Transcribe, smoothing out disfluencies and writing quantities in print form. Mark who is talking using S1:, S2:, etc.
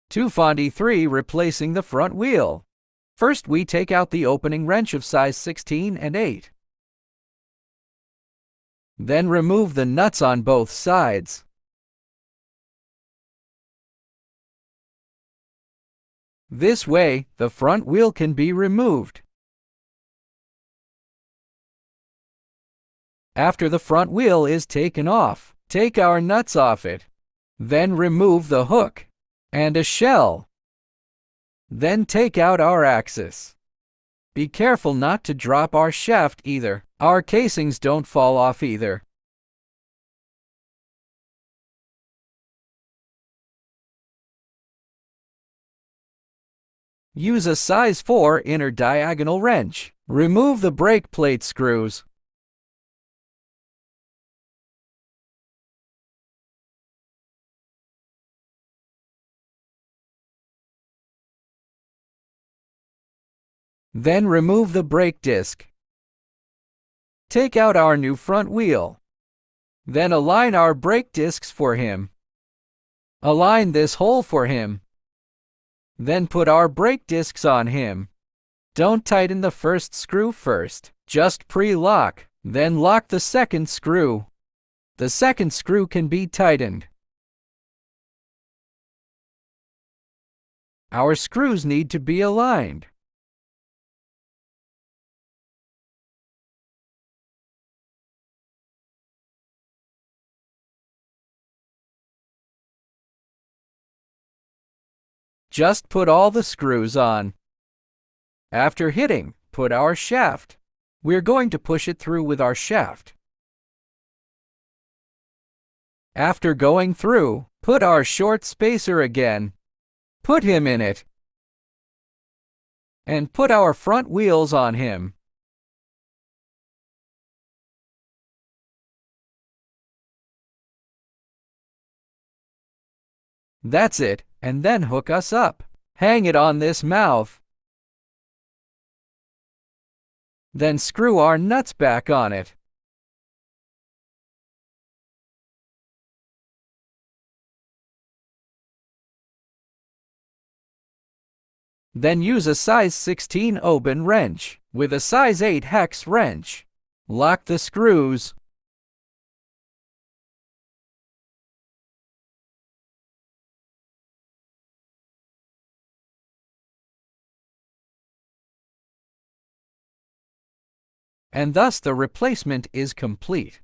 S1: TUFONT E3 replacing the front wheel. First, we take out the opening wrench of size 16 and 8. Then remove the nuts on both sides. This way, the front wheel can be removed. After the front wheel is taken off, take our nuts off it. Then remove the hook and a shell. Then take out our axis. Be careful not to drop our shaft either. Our casings don't fall off either. Use a size 4 inner diagonal wrench. Remove the brake plate screws. Then remove the brake disc. Take out our new front wheel. Then align our brake discs for him. Align this hole for him. Then put our brake discs on him. Don't tighten the first screw first. Just pre-lock. Then lock the second screw. The second screw can be tightened. Our screws need to be aligned. Just put all the screws on. After hitting, put our shaft. We're going to push it through with our shaft. After going through, put our short spacer again. Put him in it. And put our front wheels on him. That's it, and then hook us up. Hang it on this mouth. Then screw our nuts back on it. Then use a size 16 open wrench with a size 8 hex wrench. Lock the screws. And thus the replacement is complete.